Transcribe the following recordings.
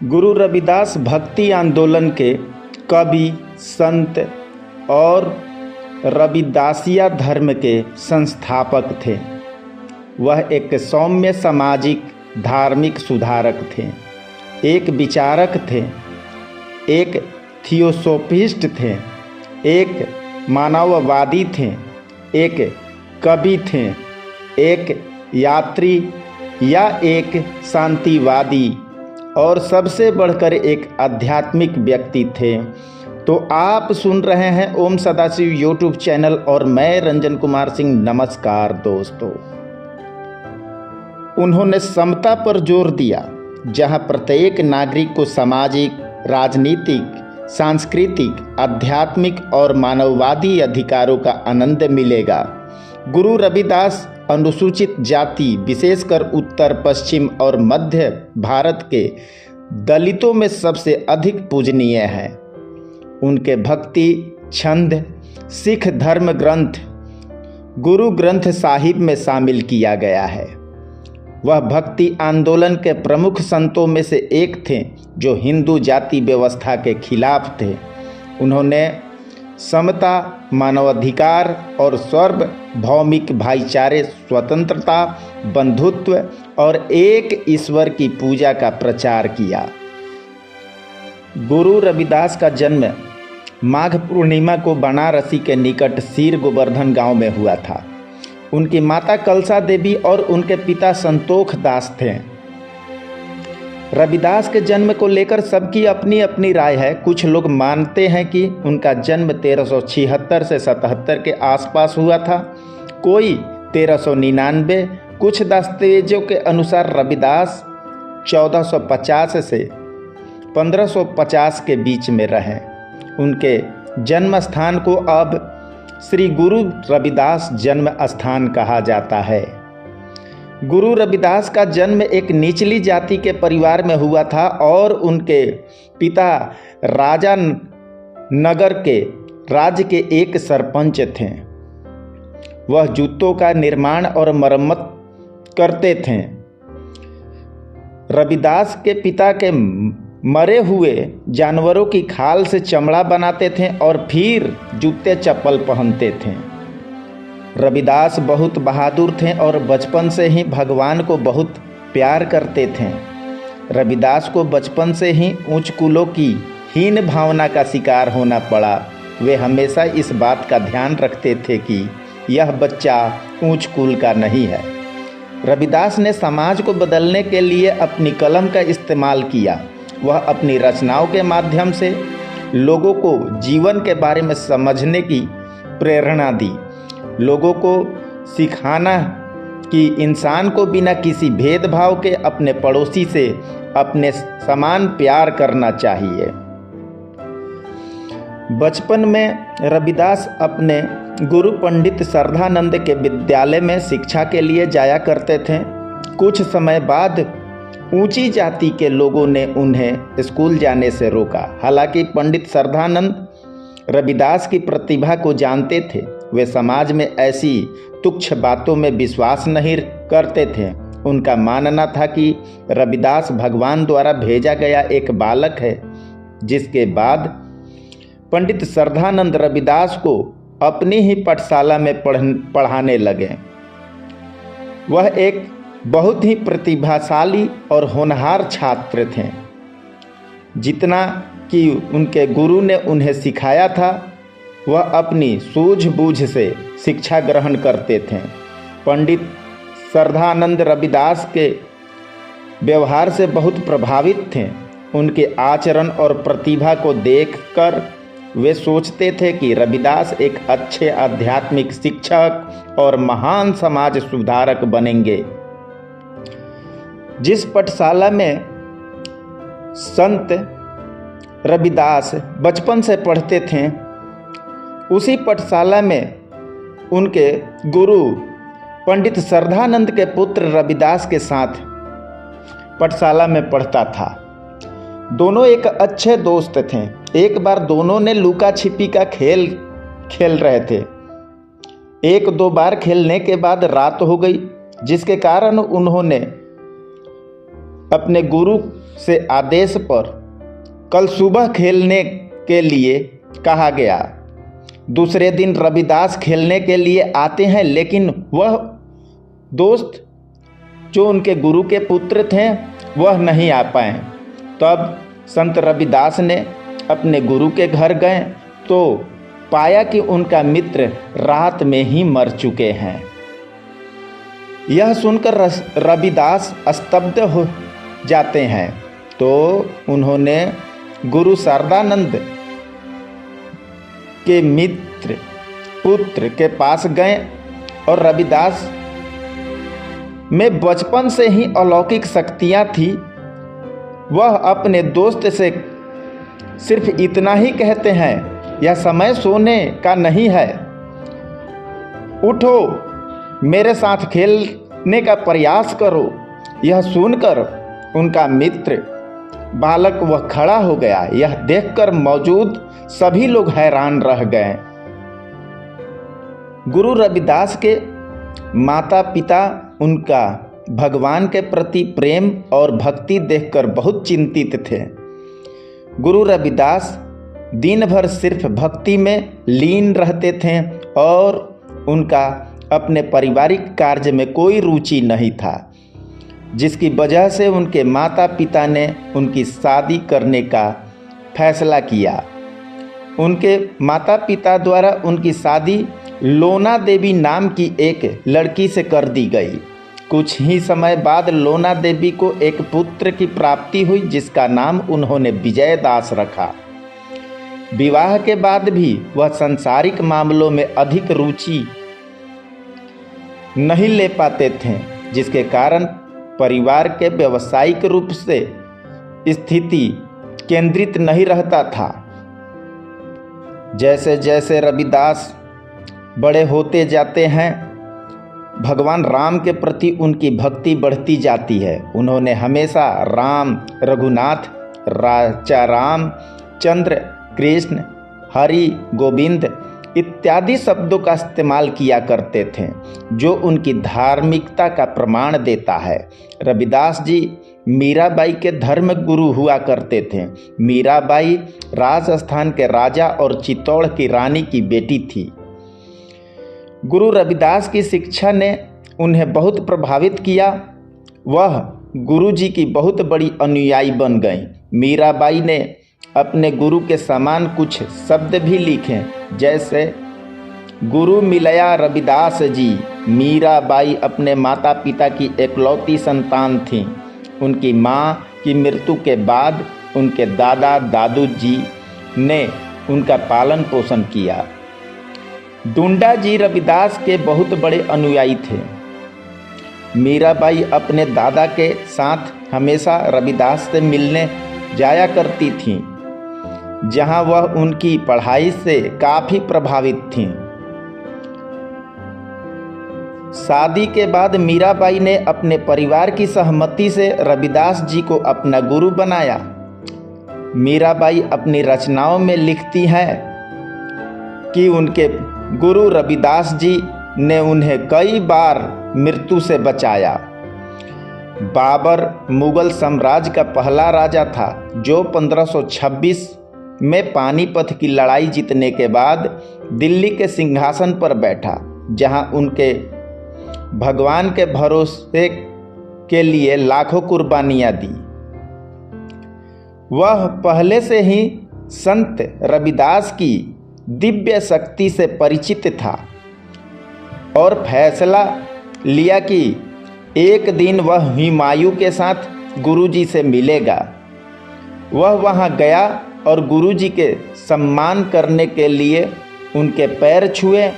गुरु रविदास भक्ति आंदोलन के कवि, संत और रविदासिया धर्म के संस्थापक थे। वह एक सौम्य सामाजिक धार्मिक सुधारक थे, एक विचारक थे, एक थियोसोफिस्ट थे, एक मानववादी थे, एक कवि थे, एक यात्री या एक शांतिवादी और सबसे बढ़कर एक आध्यात्मिक व्यक्ति थे। तो आप सुन रहे हैं ओम सदाशिव यूट्यूब चैनल और मैं रंजन कुमार सिंह। नमस्कार दोस्तों। उन्होंने समता पर जोर दिया, जहां प्रत्येक नागरिक को सामाजिक, राजनीतिक, सांस्कृतिक, आध्यात्मिक और मानववादी अधिकारों का आनंद मिलेगा। गुरु रविदास अनुसूचित जाति, विशेषकर उत्तर, पश्चिम और मध्य भारत के दलितों में सबसे अधिक पूजनीय हैं। उनके भक्ति छंद सिख धर्म ग्रंथ गुरु ग्रंथ साहिब में शामिल किया गया है। वह भक्ति आंदोलन के प्रमुख संतों में से एक थे, जो हिंदू जाति व्यवस्था के खिलाफ थे। उन्होंने समता, मानवाधिकार और सार्वभौमिक भाईचारे, स्वतंत्रता, बंधुत्व और एक ईश्वर की पूजा का प्रचार किया। गुरु रविदास का जन्म माघ पूर्णिमा को बनारसी के निकट सीर गोवर्धन गांव में हुआ था। उनकी माता कलसा देवी और उनके पिता संतोख दास थे। रविदास के जन्म को लेकर सबकी अपनी अपनी राय है। कुछ लोग मानते हैं कि उनका जन्म 1376 से 77 के आसपास हुआ था, कोई 1399। कुछ दस्तावेजों के अनुसार रविदास 1450 से 1550 के बीच में रहे। उनके जन्म स्थान को अब श्री गुरु रविदास जन्म स्थान कहा जाता है। गुरु रविदास का जन्म एक निचली जाति के परिवार में हुआ था और उनके पिता राजा नगर के राज्य के एक सरपंच थे। वह जूतों का निर्माण और मरम्मत करते थे। रविदास के पिता के मरे हुए जानवरों की खाल से चमड़ा बनाते थे और फिर जूते चप्पल पहनते थे। रविदास बहुत बहादुर थे और बचपन से ही भगवान को बहुत प्यार करते थे। रविदास को बचपन से ही उच्च कुलों की हीन भावना का शिकार होना पड़ा। वे हमेशा इस बात का ध्यान रखते थे कि यह बच्चा ऊंच कुल का नहीं है। रविदास ने समाज को बदलने के लिए अपनी कलम का इस्तेमाल किया। वह अपनी रचनाओं के माध्यम से लोगों को जीवन के बारे में समझने की प्रेरणा दी। लोगों को सिखाना कि इंसान को बिना किसी भेदभाव के अपने पड़ोसी से अपने समान प्यार करना चाहिए। बचपन में रविदास अपने गुरु पंडित श्रद्धानंद के विद्यालय में शिक्षा के लिए जाया करते थे। कुछ समय बाद ऊंची जाति के लोगों ने उन्हें स्कूल जाने से रोका। हालांकि पंडित श्रद्धानंद रविदास की प्रतिभा को जानते थे। वे समाज में ऐसी तुच्छ बातों में विश्वास नहीं करते थे। उनका मानना था कि रविदास भगवान द्वारा भेजा गया एक बालक है। जिसके बाद पंडित श्रद्धानंद रविदास को अपनी ही पाठशाला में पढ़ाने लगे। वह एक बहुत ही प्रतिभाशाली और होनहार छात्र थे। जितना कि उनके गुरु ने उन्हें सिखाया था, वह अपनी सूझबूझ से शिक्षा ग्रहण करते थे। पंडित श्रद्धानंद रविदास के व्यवहार से बहुत प्रभावित थे। उनके आचरण और प्रतिभा को देखकर वे सोचते थे कि रविदास एक अच्छे आध्यात्मिक शिक्षक और महान समाज सुधारक बनेंगे। जिस पाठशाला में संत रविदास बचपन से पढ़ते थे, उसी पाठशाला में उनके गुरु पंडित श्रद्धानंद के पुत्र रविदास के साथ पाठशाला में पढ़ता था। दोनों एक अच्छे दोस्त थे। एक बार दोनों ने लुका छिपी का खेल खेल रहे थे। एक दो बार खेलने के बाद रात हो गई, जिसके कारण उन्होंने अपने गुरु से आदेश पर कल सुबह खेलने के लिए कहा गया। दूसरे दिन रविदास खेलने के लिए आते हैं, लेकिन वह दोस्त जो उनके गुरु के पुत्र थे वह नहीं आ पाए। तब संत रविदास ने अपने गुरु के घर गए तो पाया कि उनका मित्र रात में ही मर चुके हैं। यह सुनकर रविदास स्तब्ध हो जाते हैं। तो उन्होंने गुरु शारदानंद के मित्र पुत्र के पास गए और रविदास में बचपन से ही अलौकिक शक्तियां थी। वह अपने दोस्त से सिर्फ इतना ही कहते हैं, यह समय सोने का नहीं है, उठो मेरे साथ खेलने का प्रयास करो। यह सुनकर उनका मित्र बालक वह खड़ा हो गया। यह देखकर मौजूद सभी लोग हैरान रह गए। गुरु रविदास के माता पिता उनका भगवान के प्रति प्रेम और भक्ति देखकर बहुत चिंतित थे। गुरु रविदास दिन भर सिर्फ भक्ति में लीन रहते थे और उनका अपने पारिवारिक कार्य में कोई रुचि नहीं था, जिसकी वजह से उनके माता पिता ने उनकी शादी करने का फैसला किया। उनके माता पिता द्वारा उनकी शादी लोना देवी नाम की एक लड़की से कर दी गई। कुछ ही समय बाद लोना देवी को एक पुत्र की प्राप्ति हुई, जिसका नाम उन्होंने विजय दास रखा। विवाह के बाद भी वह सांसारिक मामलों में अधिक रुचि नहीं ले पाते थे, जिसके कारण परिवार के व्यावसायिक रूप से स्थिति केंद्रित नहीं रहता था। जैसे जैसे रविदास बड़े होते जाते हैं, भगवान राम के प्रति उनकी भक्ति बढ़ती जाती है। उन्होंने हमेशा राम, रघुनाथ, राजा राम, चंद्र, कृष्ण, हरि, गोविंद इत्यादि शब्दों का इस्तेमाल किया करते थे, जो उनकी धार्मिकता का प्रमाण देता है। रविदास जी मीराबाई के धर्म गुरु हुआ करते थे। मीराबाई राजस्थान के राजा और चित्तौड़ की रानी की बेटी थी। गुरु रविदास की शिक्षा ने उन्हें बहुत प्रभावित किया। वह गुरु जी की बहुत बड़ी अनुयायी बन गईं। मीराबाई ने अपने गुरु के समान कुछ शब्द भी लिखे, जैसे गुरु मिलया रविदास जी। मीराबाई अपने माता पिता की एकलौती संतान थीं। उनकी माँ की मृत्यु के बाद उनके दादा दादू जी ने उनका पालन पोषण किया। डुंडा जी रविदास के बहुत बड़े अनुयायी थे। मीराबाई अपने दादा के साथ हमेशा रविदास से मिलने जाया करती थीं, जहां वह उनकी पढ़ाई से काफ़ी प्रभावित थीं। शादी के बाद मीराबाई ने अपने परिवार की सहमति से रविदास जी को अपना गुरु बनाया। मीराबाई अपनी रचनाओं में लिखती हैं कि उनके गुरु रविदास जी ने उन्हें कई बार मृत्यु से बचाया। बाबर मुगल साम्राज्य का पहला राजा था, जो 1526 में पानीपत की लड़ाई जीतने के बाद दिल्ली के सिंहासन पर बैठा, जहां उनके भगवान के भरोसे के लिए लाखों कुर्बानियां दी। वह पहले से ही संत रविदास की दिव्य शक्ति से परिचित था और फैसला लिया कि एक दिन वह हुमायूं के साथ गुरुजी से मिलेगा। वह वहां गया और गुरुजी के सम्मान करने के लिए उनके पैर छुए।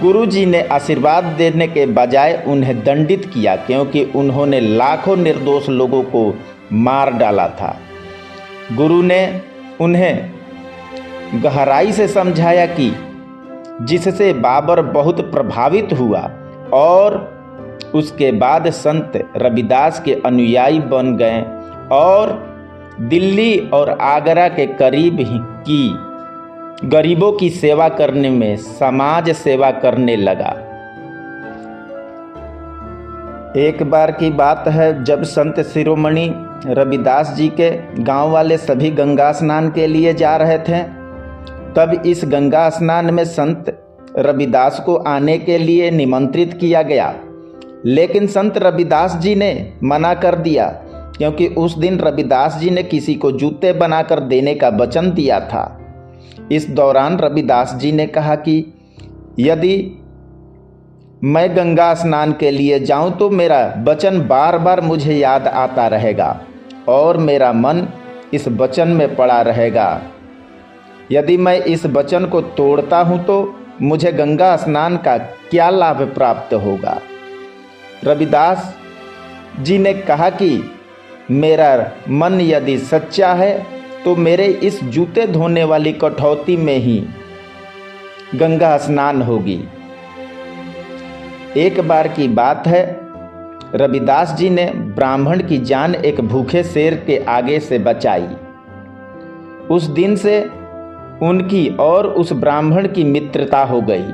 गुरुजी ने आशीर्वाद देने के बजाय उन्हें दंडित किया, क्योंकि उन्होंने लाखों निर्दोष लोगों को मार डाला था। गुरु ने उन्हें गहराई से समझाया कि जिससे बाबर बहुत प्रभावित हुआ और उसके बाद संत रविदास के अनुयायी बन गए और दिल्ली और आगरा के करीब ही की गरीबों की सेवा करने में समाज सेवा करने लगा। एक बार की बात है, जब संत शिरोमणि रविदास जी के गांव वाले सभी गंगा स्नान के लिए जा रहे थे, तब इस गंगा स्नान में संत रविदास को आने के लिए निमंत्रित किया गया, लेकिन संत रविदास जी ने मना कर दिया, क्योंकि उस दिन रविदास जी ने किसी को जूते बनाकर देने का वचन दिया था। इस दौरान रविदास जी ने कहा कि यदि मैं गंगा स्नान के लिए जाऊं तो मेरा वचन बार बार मुझे याद आता रहेगा और मेरा मन इस वचन में पड़ा रहेगा। यदि मैं इस वचन को तोड़ता हूं तो मुझे गंगा स्नान का क्या लाभ प्राप्त होगा। रविदास जी ने कहा कि मेरा मन यदि सच्चा है तो मेरे इस जूते धोने वाली कठौती में ही गंगा स्नान होगी। एक बार की बात है, रविदास जी ने ब्राह्मण की जान एक भूखे शेर के आगे से बचाई। उस दिन से उनकी और उस ब्राह्मण की मित्रता हो गई,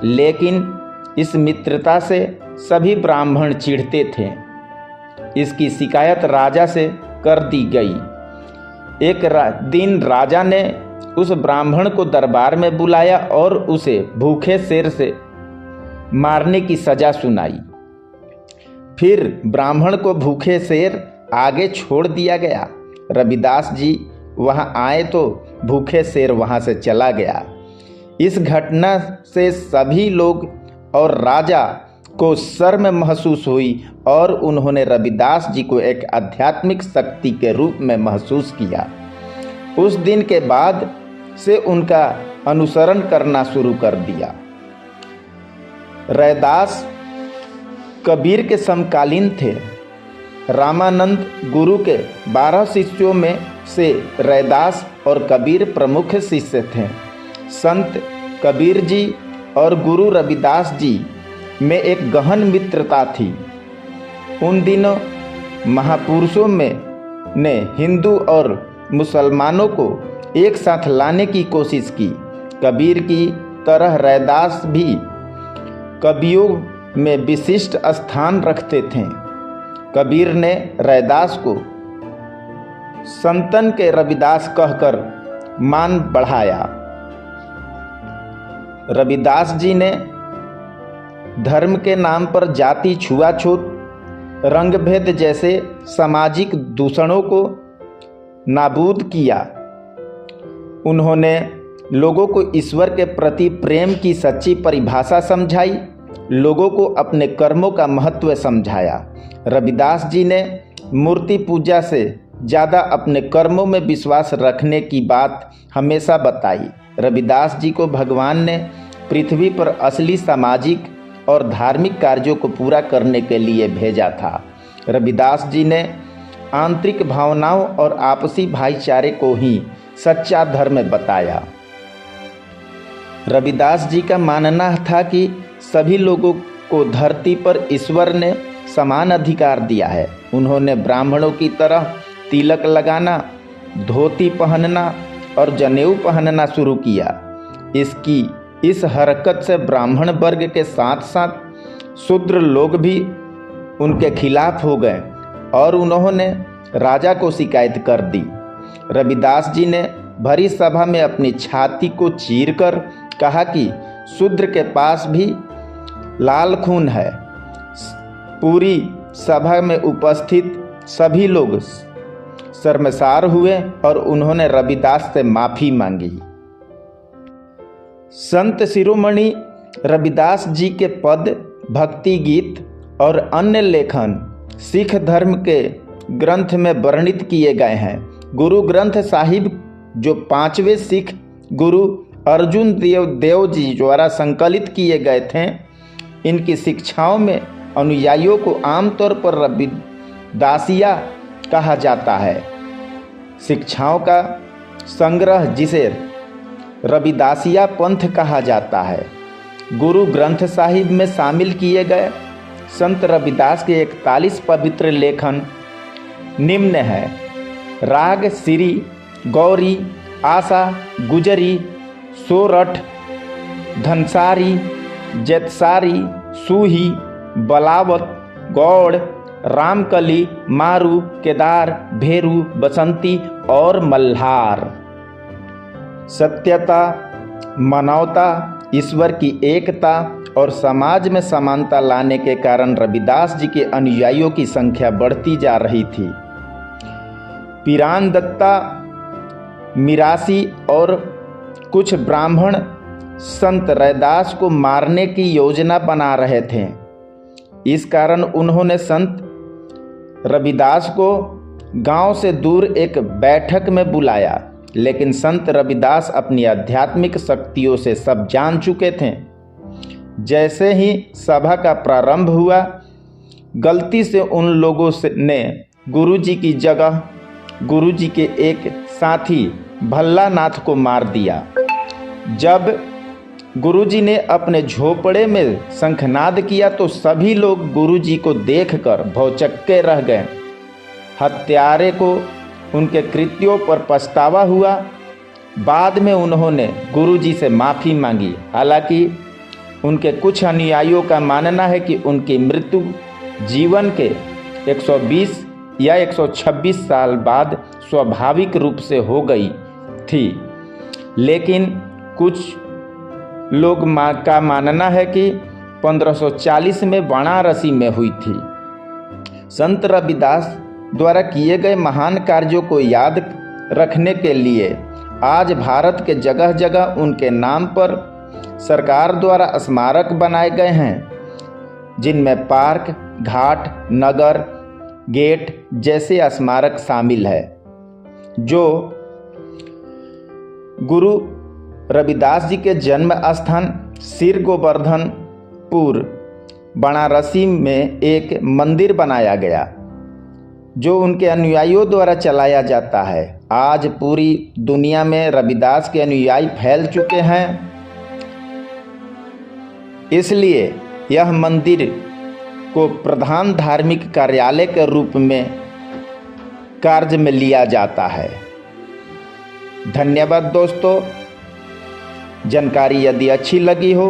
लेकिन इस मित्रता से सभी ब्राह्मण चिढ़ते थे। इसकी शिकायत राजा से कर दी गई। एक दिन राजा ने उस ब्राह्मण को दरबार में बुलाया और उसे भूखे शेर से मारने की सजा सुनाई। फिर ब्राह्मण को भूखे शेर आगे छोड़ दिया गया। रविदास जी वहां आए तो भूखे शेर वहां से चला गया। इस घटना से सभी लोग और राजा को शर्म महसूस हुई और उन्होंने रविदास जी को एक आध्यात्मिक शक्ति के रूप में महसूस किया। उस दिन के बाद से उनका अनुसरण करना शुरू कर दिया। रैदास कबीर के समकालीन थे। रामानंद गुरु के 12 शिष्यों में से रैदास और कबीर प्रमुख शिष्य थे। संत कबीर जी और गुरु रविदास जी में एक गहन मित्रता थी। उन दिनों महापुरुषों ने हिंदू और मुसलमानों को एक साथ लाने की कोशिश की। कबीर की तरह रैदास भी कवियों में विशिष्ट स्थान रखते थे। कबीर ने रैदास को संतन के रविदास कहकर मान बढ़ाया। रविदास जी ने धर्म के नाम पर जाति, छुआछूत, रंगभेद जैसे सामाजिक दूषणों को नाबूद किया। उन्होंने लोगों को ईश्वर के प्रति प्रेम की सच्ची परिभाषा समझाई, लोगों को अपने कर्मों का महत्व समझाया। रविदास जी ने मूर्ति पूजा से ज़्यादा अपने कर्मों में विश्वास रखने की बात हमेशा बताई। रविदास जी को भगवान ने पृथ्वी पर असली सामाजिक और धार्मिक कार्यों को पूरा करने के लिए भेजा था। रविदास जी ने आंतरिक भावनाओं और आपसी भाईचारे को ही सच्चा धर्म बताया। रविदास जी का मानना था कि सभी लोगों को धरती पर ईश्वर ने समान अधिकार दिया है। उन्होंने ब्राह्मणों की तरह तिलक लगाना, धोती पहनना और जनेऊ पहनना शुरू किया। इस हरकत से ब्राह्मण वर्ग के साथ साथ शूद्र लोग भी उनके खिलाफ हो गए और उन्होंने राजा को शिकायत कर दी। रविदास जी ने भरी सभा में अपनी छाती को चीरकर कहा कि शूद्र के पास भी लाल खून है। पूरी सभा में उपस्थित सभी लोग शर्मसार हुए और उन्होंने रविदास से माफ़ी मांगी। संत शिरोमणि रविदास जी के पद, भक्ति गीत और अन्य लेखन सिख धर्म के ग्रंथ में वर्णित किए गए हैं। गुरु ग्रंथ साहिब जो 5वें सिख गुरु अर्जुन देव जी द्वारा संकलित किए गए थे, इनकी शिक्षाओं में अनुयायियों को आमतौर पर रविदासिया कहा जाता है। शिक्षाओं का संग्रह जिसे रविदासिया पंथ कहा जाता है। गुरु ग्रंथ साहिब में शामिल किए गए संत रविदास के 41 पवित्र लेखन निम्न है। राग श्री, गौरी, आशा, गुजरी, सोरठ, धनसारी, जेतसारी, सूही, बलावत, गौड़, रामकली, मारू, केदार, भेरू, बसंती और मल्हार। सत्यता, मानवता, ईश्वर की एकता और समाज में समानता लाने के कारण रविदास जी के अनुयायियों की संख्या बढ़ती जा रही थी। पिरान दत्ता, मिरासी और कुछ ब्राह्मण संत रैदास को मारने की योजना बना रहे थे। इस कारण उन्होंने संत रविदास को गांव से दूर एक बैठक में बुलाया, लेकिन संत रविदास अपनी आध्यात्मिक शक्तियों से सब जान चुके थे। जैसे ही सभा का प्रारंभ हुआ, गलती से उन लोगों ने गुरुजी की जगह गुरुजी के एक साथी भल्लानाथ को मार दिया। जब गुरुजी ने अपने झोपड़े में शंखनाद किया तो सभी लोग गुरुजी को देखकर भौचक्के रह गए। हत्यारे को उनके कृत्यों पर पछतावा हुआ। बाद में उन्होंने गुरुजी से माफ़ी मांगी। हालांकि उनके कुछ अनुयायियों का मानना है कि उनकी मृत्यु जीवन के 120 या 126 साल बाद स्वाभाविक रूप से हो गई थी, लेकिन कुछ लोग का मानना है कि 1540 में वाराणसी में हुई थी। संत रविदास द्वारा किए गए महान कार्यों को याद रखने के लिए आज भारत के जगह जगह उनके नाम पर सरकार द्वारा स्मारक बनाए गए हैं, जिनमें पार्क, घाट, नगर, गेट जैसे स्मारक शामिल है। जो गुरु रविदास जी के जन्म स्थान सिर गोवर्धनपुर वाराणसी में एक मंदिर बनाया गया, जो उनके अनुयायियों द्वारा चलाया जाता है। आज पूरी दुनिया में रविदास के अनुयायी फैल चुके हैं, इसलिए यह मंदिर को प्रधान धार्मिक कार्यालय के रूप में कार्य में लिया जाता है। धन्यवाद दोस्तों। जानकारी यदि अच्छी लगी हो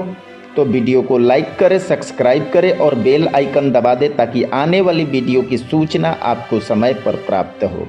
तो वीडियो को लाइक करें, सब्सक्राइब करें और बेल आइकन दबा दें ताकि आने वाली वीडियो की सूचना आपको समय पर प्राप्त हो।